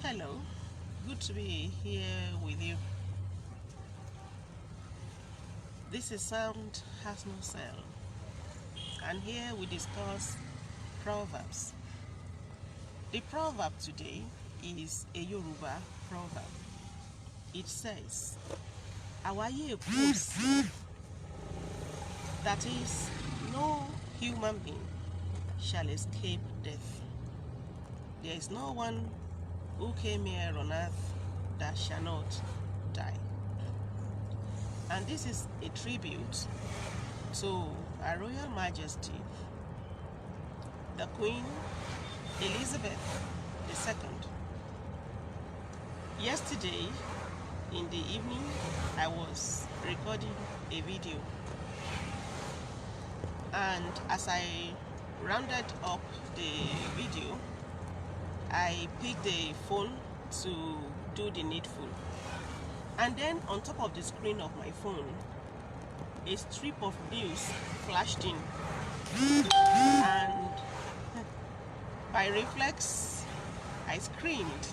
Hello, good to be here with you. This is Sound Has No Cell, and here we discuss proverbs. The proverb today is a Yoruba proverb. It says, Awayeeku, that is, no human being shall escape death. There is no one who came here on earth that shall not die. And this is a tribute to Her Royal Majesty, the Queen Elizabeth II. Yesterday in the evening, I was recording a video, and as I rounded up the video, I picked the phone to do the needful. And then on top of the screen of my phone, a strip of news flashed in. And by reflex, I screamed.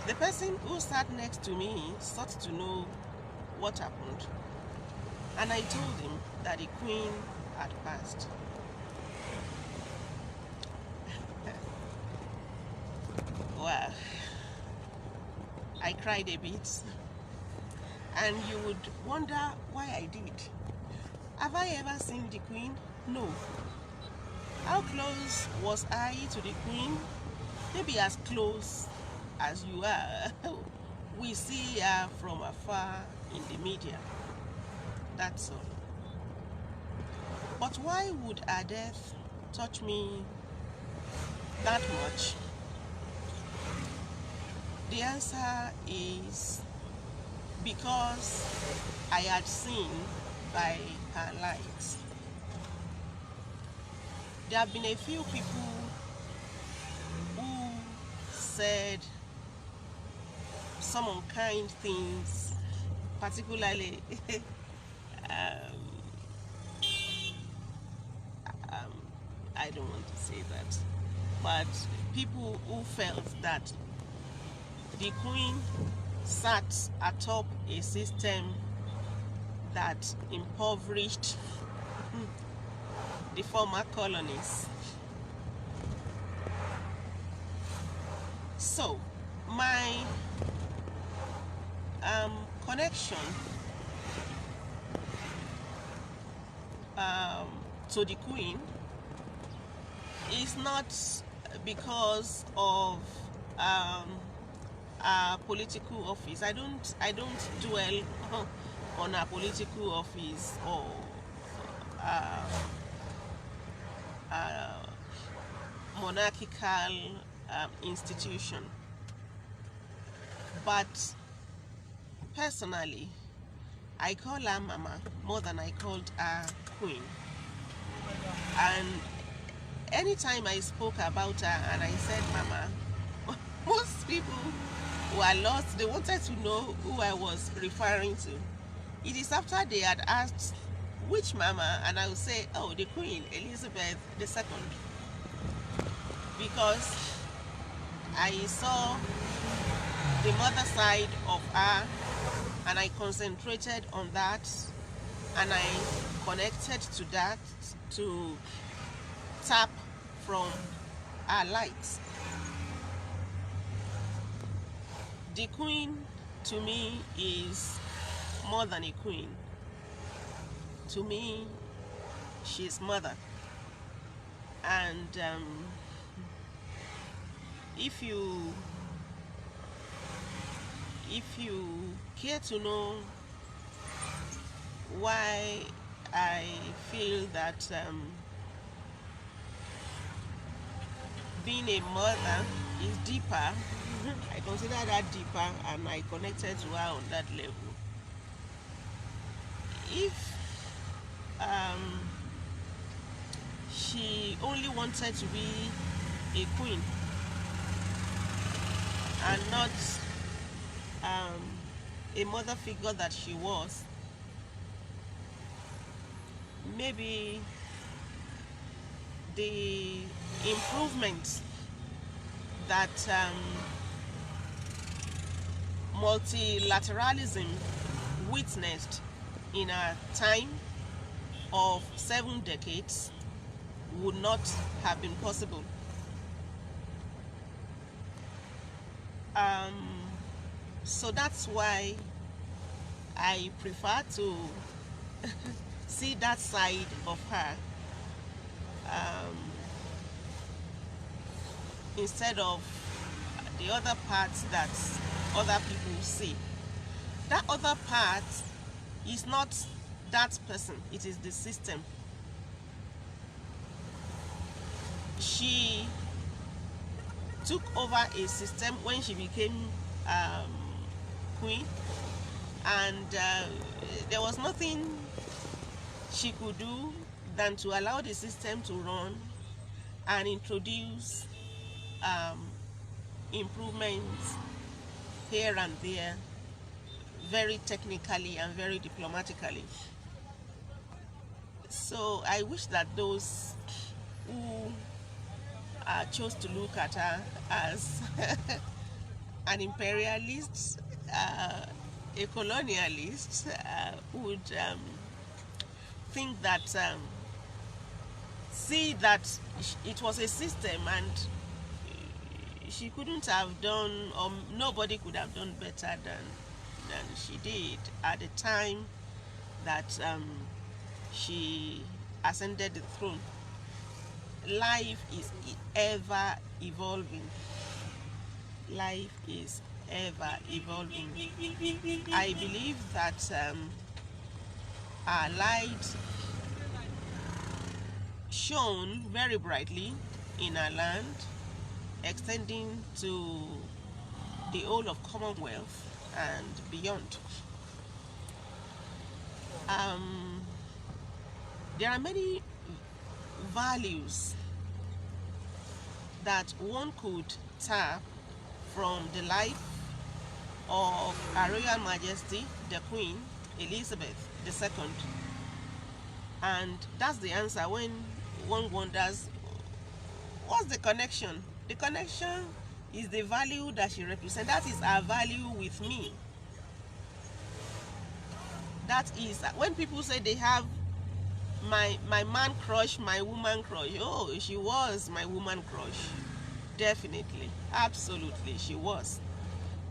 The person who sat next to me sought to know what happened. And I told him that the Queen had passed. Well, I cried a bit, and you would wonder why I did. Have I ever seen the Queen? No. How close was I to the Queen? Maybe as close as you are. We see her from afar in the media. That's all. But why would her death touch me that much? The answer is because I had seen by her light. There have been a few people who said some unkind things, particularly I don't want to say that, but people who felt that the Queen sat atop a system that impoverished the former colonies. So, my connection to the Queen is not because of political office. I don't dwell on a political office or monarchical institution, but personally I call her Mama more than I called her Queen. And anytime I spoke about her and I said Mama, most people who are lost, they wanted to know who I was referring to. It is after they had asked which Mama, and I would say, oh, the Queen Elizabeth II, because I saw the mother side of her and I concentrated on that, and I connected to that to tap from her light. The Queen to me is more than a queen. To me, she's mother. And if you care to know why I feel that being a mother is deeper, I consider that deeper, and I connected to her on that level. If she only wanted to be a queen and not a mother figure that she was, maybe the improvement that multilateralism witnessed in a time of 7 decades would not have been possible. So that's why I prefer to see that side of her instead of the other parts that other people see. That other part is not that person, it is the system. She took over a system when she became queen, and there was nothing she could do than to allow the system to run and introduce improvements here and there, very technically and very diplomatically. So I wish that those who chose to look at her as an imperialist, a colonialist, would think that, see that it was a system and she couldn't have done, or nobody could have done better than she did at the time that she ascended the throne. Life is ever evolving. Life is ever evolving. I believe that our light shone very brightly in our land, extending to the whole of Commonwealth and beyond. There are many values that one could tap from the life of Her Royal Majesty, the Queen Elizabeth II. And that's the answer when one wonders, what's the connection? The connection is the value that she represents. That is her value with me. That is, when people say they have my man crush, my woman crush, oh, she was my woman crush. Definitely, absolutely, she was.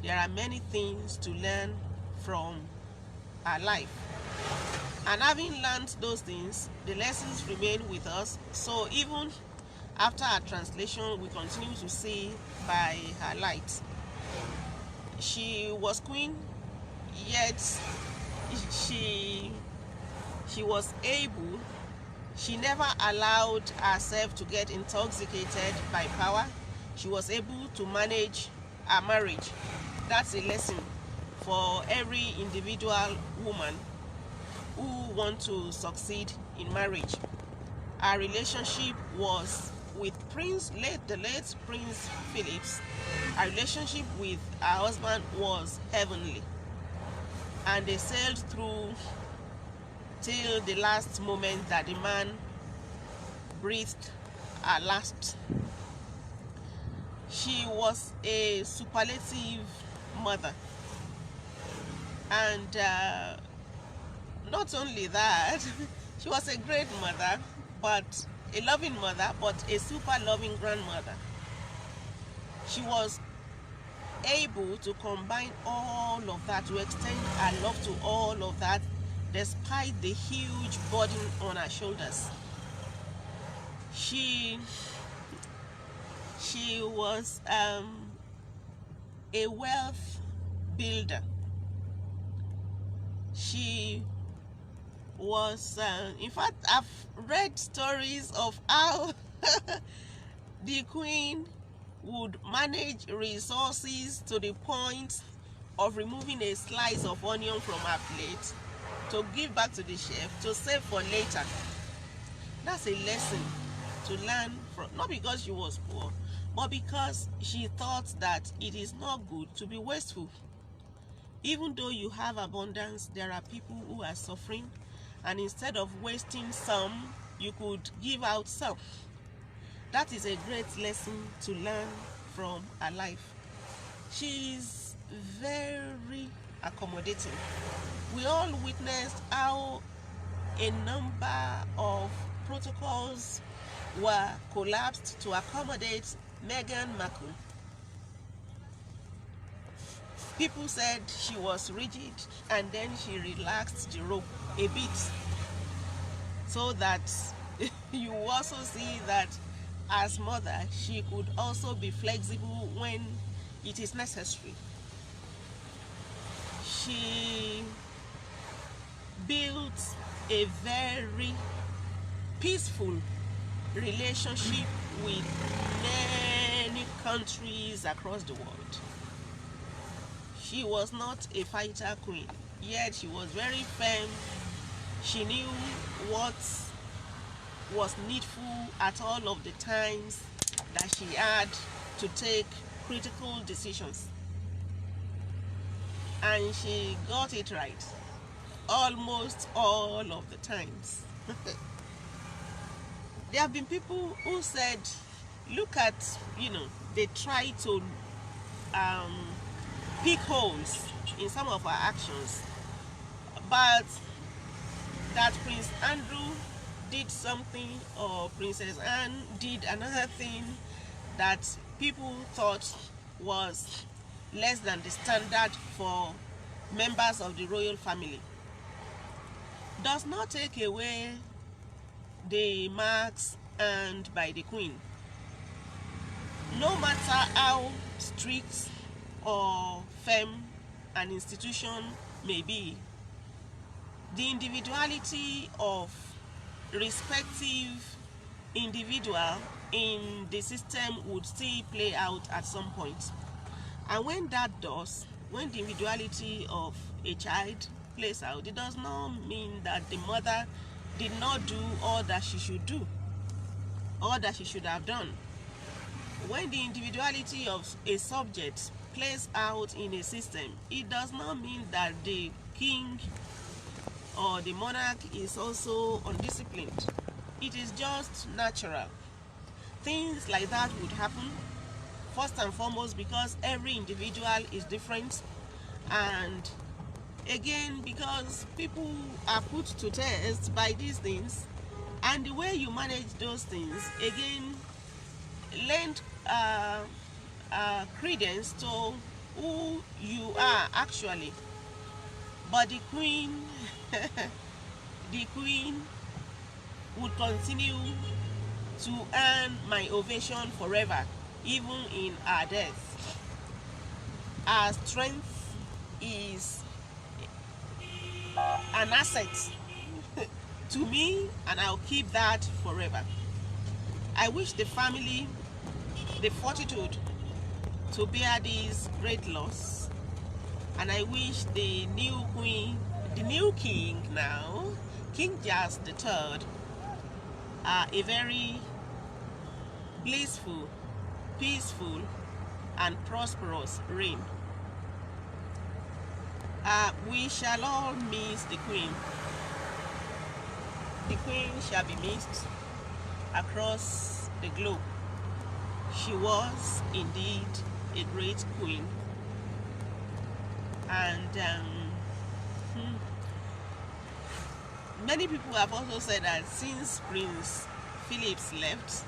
There are many things to learn from her life. And having learned those things, the lessons remain with us. So even after our translation, we continue to see by her light. She was queen, yet she was able, she never allowed herself to get intoxicated by power. She was able to manage her marriage. That's a lesson for every individual woman who wants to succeed in marriage. Our relationship was with the late Prince Phillips. Our relationship with our husband was heavenly, and they sailed through till the last moment that the man breathed her last. She was a superlative mother, and not only that, she was a great mother, but a loving mother, but a super loving grandmother. She was able to combine all of that, to extend her love to all of that, despite the huge burden on her shoulders. She was a wealth builder. She was, in fact, I've read stories of how the queen would manage resources to the point of removing a slice of onion from her plate to give back to the chef to save for later. That's a lesson to learn from, not because she was poor, but because she thought that it is not good to be wasteful. Even though you have abundance, there are people who are suffering, and instead of wasting some, you could give out some. That is a great lesson to learn from her life. She's very accommodating. We all witnessed how a number of protocols were collapsed to accommodate Meghan Markle. People said she was rigid, and then she relaxed the rope a bit, so that you also see that as mother she could also be flexible when it is necessary. She built a very peaceful relationship with many countries across the world. She was not a fighter queen, yet she was very firm. She knew what was needful at all of the times that she had to take critical decisions. And she got it right almost all of the times. There have been people who said, look at, they try to pick holes in some of our actions, but that Prince Andrew did something or Princess Anne did another thing that people thought was less than the standard for members of the royal family does not take away the marks earned by the Queen. No matter how strict or firm an institution may be, the individuality of respective individual in the system would still play out at some point. And when that does, when the individuality of a child plays out, it does not mean that the mother did not do all that she should do, all that she should have done. When the individuality of a subject plays out in a system, it does not mean that the king or the monarch is also undisciplined. It is just natural. Things like that would happen, first and foremost, because every individual is different, and again, because people are put to test by these things, and the way you manage those things, again, lend credence to who you are actually. But the Queen, the Queen would continue to earn my ovation forever, even in her death. Her strength is an asset to me, and I'll keep that forever. I wish the family the fortitude to bear this great loss, and I wish the new queen, the new king now, King Charles III, a very blissful, peaceful, and prosperous reign. We shall all miss the Queen. The Queen shall be missed across the globe. She was indeed a great queen, and many people have also said that since Prince Philip's left,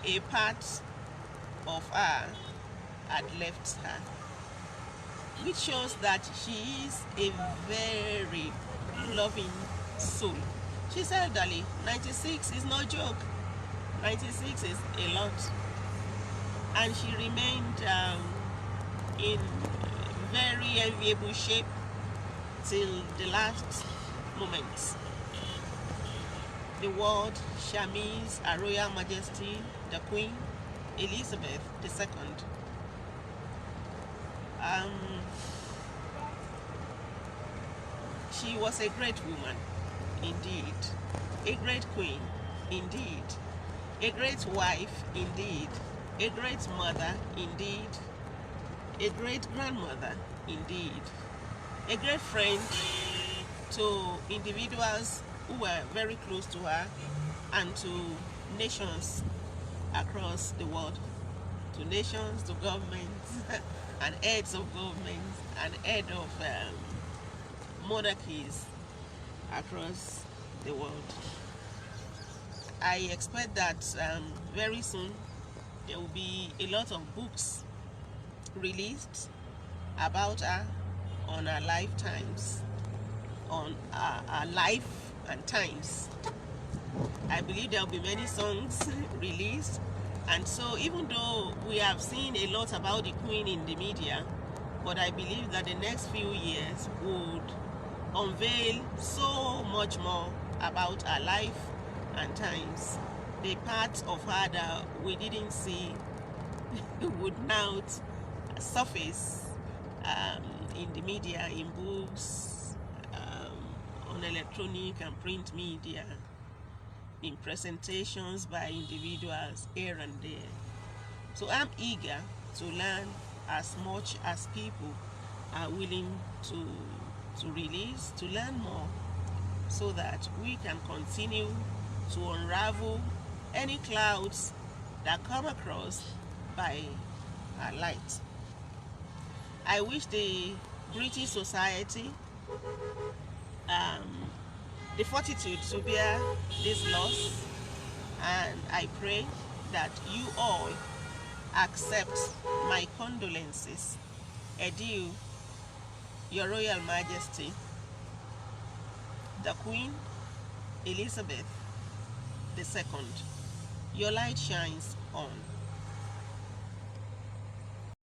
a part of her had left her, which shows that she is a very loving soul. She's elderly. 96 is no joke. 96 is a lot. And she remained in very enviable shape till the last moment. The world shall miss Her Royal Majesty, the Queen Elizabeth II. She was a great woman, indeed. A great queen, indeed. A great wife, indeed. A great mother, indeed. A great grandmother, indeed. A great friend to individuals who were very close to her and to nations across the world. to nations, to governments, and heads of governments, and head of monarchies across the world. I expect that very soon there will be a lot of books released about her, on our lifetimes, on our life and times. I believe there will be many songs released, and so even though we have seen a lot about the Queen in the media, but I believe that the next few years would unveil so much more about our life and times. The parts of her that we didn't see would now surface in the media, in books, on electronic and print media, in presentations by individuals here and there. So I'm eager to learn as much as people are willing to release, to learn more, so that we can continue to unravel any clouds that come across by our light. I wish the British society the fortitude to bear this loss, and I pray that you all accept my condolences. Adieu, Your Royal Majesty, the Queen Elizabeth II. Your light shines on.